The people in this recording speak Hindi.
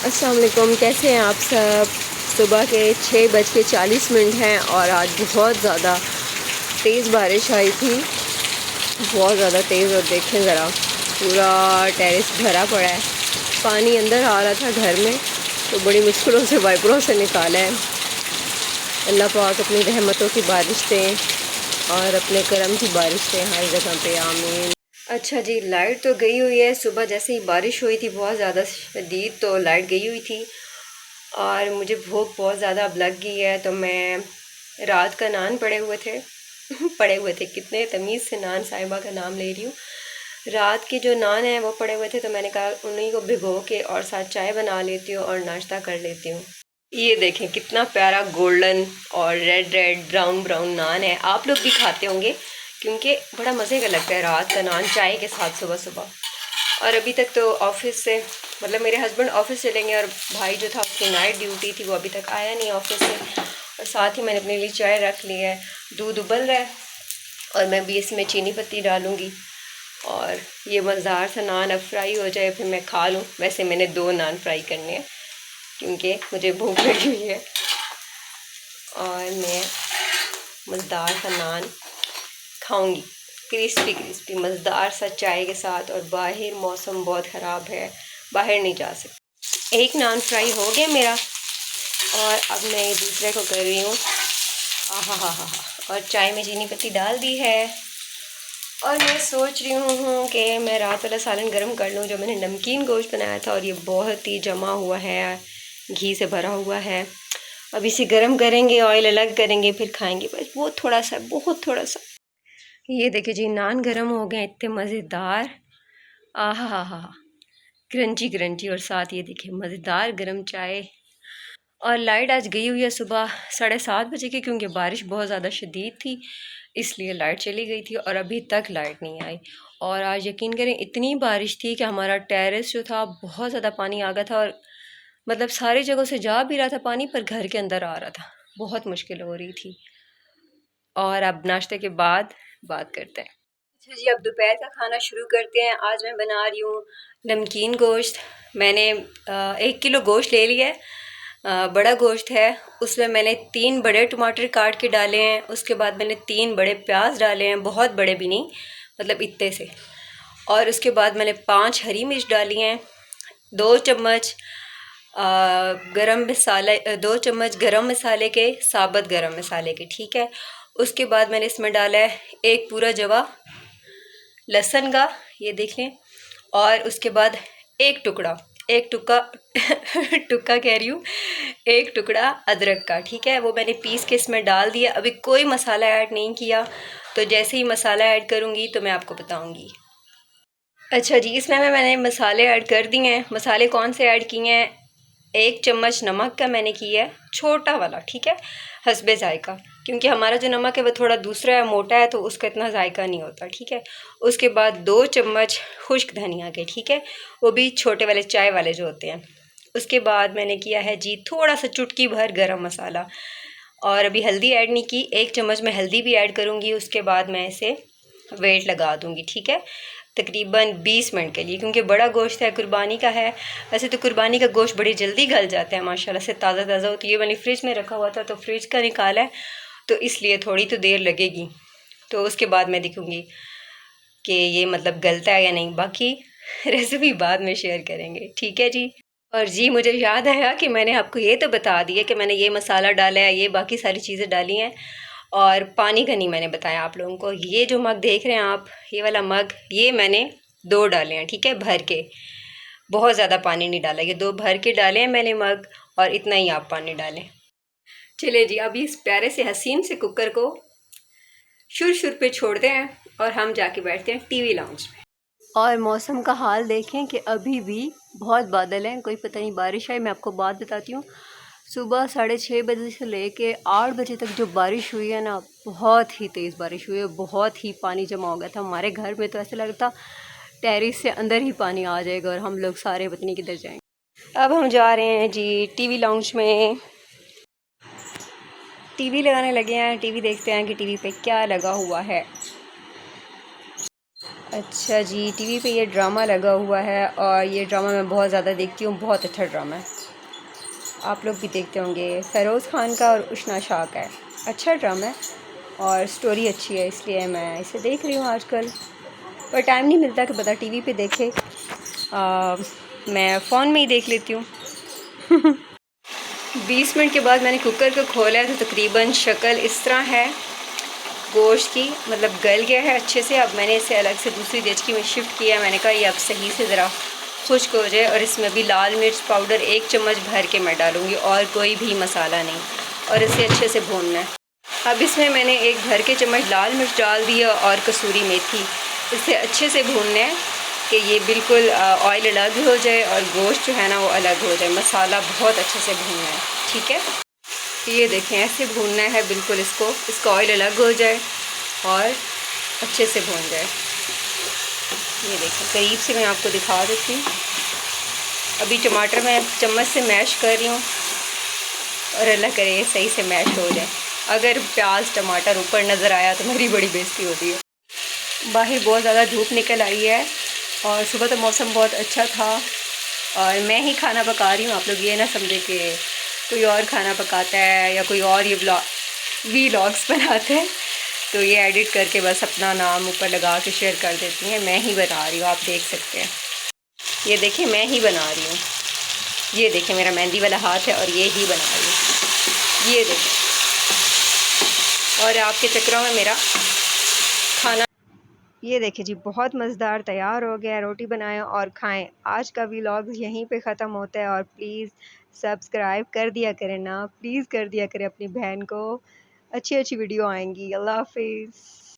अस्सलाम वालेकुम, कैसे हैं आप सब। सुबह के 6:40 हैं और आज बहुत ज़्यादा तेज़ बारिश आई थी, बहुत ज़्यादा तेज़। और देखें ज़रा, पूरा टेरेस भरा पड़ा है। पानी अंदर आ रहा था घर में, तो बड़ी मुश्किलों से वाइपरों से निकाला है। अल्लाह पाक अपनी रहमतों की बारिश दें और अपने करम की बारिश दें हर जगह पे, आमीन। अच्छा जी, लाइट तो गई हुई है। सुबह जैसे ही बारिश हुई थी बहुत ज़्यादा शदीद, तो लाइट गई हुई थी और मुझे भूख बहुत ज़्यादा अब लग गई है। तो मैं रात का नान पड़े हुए थे पड़े हुए थे, कितने तमीज़ से नान साहिबा का नाम ले रही हूँ। रात के जो नान हैं वो पड़े हुए थे, तो मैंने कहा उन्हीं को भिगो के और साथ चाय बना लेती हूँ और नाश्ता कर लेती हूँ। ये देखें कितना प्यारा गोल्डन और रेड रेड ब्राउन ब्राउन नान है। आप लोग भी खाते होंगे क्योंकि बड़ा मज़े का लगता है रात का नान चाय के साथ सुबह सुबह। और अभी तक तो ऑफिस से, मतलब मेरे हस्बैंड ऑफिस चलेंगे और भाई जो था उसकी नाइट ड्यूटी थी, वो अभी तक आया नहीं ऑफिस से। और साथ ही मैंने अपने लिए चाय रख ली है, दूध उबल रहा है और मैं भी इसमें चीनी पत्ती डालूँगी और ये मज़ेदार सा नान अब फ्राई हो जाए फिर मैं खा लूँ। वैसे मैंने 2 नान फ्राई करने हैं क्योंकि मुझे भूख लगी हुई है। और मैं मज़ेदार सा नान खाऊंगी, क्रिस्पी क्रिस्पी मज़ेदार सा चाय के साथ। और बाहर मौसम बहुत ख़राब है, बाहर नहीं जा सकती। एक नान फ्राई हो गया मेरा और अब मैं ये दूसरे को कर रही हूँ। आहा हा हा हा। और चाय में चीनी पत्ती डाल दी है और मैं सोच रही हूँ कि मैं रात वाला सालन गर्म कर लूँ जो मैंने नमकीन गोश्त बनाया था, और ये बहुत ही जमा हुआ है, घी से भरा हुआ है। अब इसे गर्म करेंगे, ऑयल अलग करेंगे, फिर खाएंगे। बस वो थोड़ा सा, बहुत थोड़ा सा। ये देखिए जी, नान गर्म हो गए, इतने मज़ेदार। आहा हा हा, क्रंची क्रंची। और साथ ये देखिए मज़ेदार गर्म चाय। और लाइट आज गई हुई है सुबह 7:30 बजे की, क्योंकि बारिश बहुत ज़्यादा शदीद थी इसलिए लाइट चली गई थी और अभी तक लाइट नहीं आई। और आज यकीन करें इतनी बारिश थी कि हमारा टेरेस जो था बहुत ज़्यादा पानी आ गया था, और मतलब सारी जगहों से जा भी रहा था पानी, पर घर के अंदर आ रहा था। बहुत मुश्किल हो रही थी। और अब नाश्ते के बाद बात करते हैं। अच्छा जी, अब दोपहर का खाना शुरू करते हैं। आज मैं बना रही हूँ नमकीन गोश्त। मैंने 1 किलो गोश्त ले लिया है, बड़ा गोश्त है। उसमें मैंने 3 बड़े टमाटर काट के डाले हैं। उसके बाद मैंने 3 बड़े प्याज डाले हैं, बहुत बड़े भी नहीं, मतलब इतने से। और उसके बाद मैंने 5 हरी मिर्च डाली हैं, 2 चम्मच गरम मसाला, 2 चम्मच गरम मसाले के, साबुत गरम मसाले के, ठीक है। उसके बाद मैंने इसमें डाला है 1 पूरा जवा लहसुन का, ये देख लें। और उसके बाद एक टुक्का टुक्का कह रही हूँ, 1 टुकड़ा अदरक का, ठीक है। वो मैंने पीस के इसमें डाल दिया। अभी कोई मसाला ऐड नहीं किया, तो जैसे ही मसाला ऐड करूँगी तो मैं आपको बताऊँगी। अच्छा जी, इसमें मैंने मसाले ऐड कर दिए हैं। मसाले कौन से ऐड किए हैं? 1 चम्मच नमक का मैंने किया है, छोटा वाला, ठीक है, हस्बे जायका, क्योंकि हमारा जो नमक है वो थोड़ा दूसरा है, मोटा है, तो उसका इतना जायका नहीं होता, ठीक है। उसके बाद 2 चम्मच खुश्क धनिया के, ठीक है, वो भी छोटे वाले, चाय वाले जो होते हैं। उसके बाद मैंने किया है जी थोड़ा सा चुटकी भर गरम मसाला। और अभी हल्दी ऐड नहीं की, 1 चम्मच मैं हल्दी भी ऐड करूँगी। उसके बाद मैं इसे वेट लगा दूँगी, ठीक है, तकरीबन 20 मिनट के लिए, क्योंकि बड़ा गोश्त है, कुर्बानी का है। वैसे तो कुर्बानी का गोश्त बड़ी जल्दी गल जाता है माशाल्लाह से, ताज़ा ताज़ा होती है। मैंने फ्रिज में रखा हुआ था तो फ्रिज का निकाला है, तो इसलिए थोड़ी तो देर लगेगी। तो उसके बाद मैं देखूँगी कि ये मतलब गलता है या नहीं। बाकी रेसिपी बाद में शेयर करेंगे, ठीक है जी। और जी, मुझे याद आया कि मैंने आपको ये तो बता दिया कि मैंने ये मसाला डाला है, ये बाकी सारी चीज़ें डाली हैं। और पानी का नहीं मैंने बताया आप लोगों को। ये जो मग देख रहे हैं आप, ये वाला मग, ये मैंने 2 डाले हैं, ठीक है, भर के। बहुत ज़्यादा पानी नहीं डाला, ये 2 भर के डाले हैं मैंने मग, और इतना ही आप पानी डालें। चलिए जी, अभी इस प्यारे से हसीन से कुकर को शुर शुर पे छोड़ते हैं और हम जाके बैठते हैं टीवी लाउंज में। और मौसम का हाल देखें कि अभी भी बहुत बादल हैं, कोई पता नहीं बारिश है। मैं आपको बात बताती हूँ, सुबह 6:30 बजे से लेके 8 बजे तक जो बारिश हुई है ना, बहुत ही तेज़ बारिश हुई है, बहुत ही पानी जमा हो गया था हमारे घर में। तो ऐसे लगता टेरिस से अंदर ही पानी आ जाएगा और हम लोग सारे पता नहीं किधर जाएंगे। अब हम जा रहे हैं जी टीवी लाउंज में, टीवी लगाने लगे हैं। टीवी देखते हैं कि टीवी पे क्या लगा हुआ है। अच्छा जी, टीवी पे ये ड्रामा लगा हुआ है और ये ड्रामा मैं बहुत ज़्यादा देखती हूँ, बहुत अच्छा ड्रामा है। आप लोग भी देखते होंगे, फ़ेरोज़ ख़ान का और उष्ना शाह का है। अच्छा ड्रामा है और स्टोरी अच्छी है, इसलिए मैं इसे देख रही हूँ आजकल। पर टाइम नहीं मिलता कि बता टीवी पे देखे, मैं फ़ोन में ही देख लेती हूँ। 20 मिनट के बाद मैंने कुकर को खोला है तो तकरीबन शक्ल इस तरह है गोश्त की, मतलब गल गया है अच्छे से। अब मैंने इसे अलग से दूसरी देचकी में शिफ्ट किया। मैंने कहा ये अब सही से ज़रा खुश्क हो जाए, और इसमें भी लाल मिर्च पाउडर 1 चम्मच भर के मैं डालूँगी और कोई भी मसाला नहीं, और इसे अच्छे से भूनना है। अब इसमें मैंने 1 भर के चम्मच लाल मिर्च डाल दिया और कसूरी मेथी। इसे अच्छे से भूनना है कि ये बिल्कुल ऑयल अलग हो जाए और गोश्त जो है ना वो अलग हो जाए। मसाला बहुत अच्छे से भूनना है, ठीक है। ये देखें ऐसे भूनना है बिल्कुल, इसका ऑयल अलग हो जाए और अच्छे से भून जाए। ये देखें करीब से मैं आपको दिखा देती हूँ। अभी टमाटर मैं चम्मच से मैश कर रही हूँ और अल्लाह करे ये सही से मैश हो जाए। अगर प्याज टमाटर ऊपर नज़र आया तो मेरी बड़ी बेइज्जती होती है। बाहर बहुत ज़्यादा धूप निकल आई है और सुबह तो मौसम बहुत अच्छा था और मैं ही खाना पका रही हूँ। आप लोग ये ना समझे कि कोई और खाना पकाता है या कोई और ये व्लॉग्स बनाते हैं तो ये एडिट करके बस अपना नाम ऊपर लगा के शेयर कर देती हैं। मैं ही बना रही हूँ, आप देख सकते हैं। ये देखें मैं ही बना रही हूँ। ये देखें मेरा मेहंदी वाला हाथ है और ये ही बना रही हूँ। ये देखें, और आपके चक्करों में मेरा खाना, ये देखें जी बहुत मज़ेदार तैयार हो गया। रोटी बनाएं और खाएं। आज का व्लॉग यहीं पे ख़त्म होता है और प्लीज़ सब्सक्राइब कर दिया करें ना, प्लीज़ कर दिया करें अपनी बहन को। अच्छी अच्छी वीडियो आएंगी। अल्लाह हाफिज़।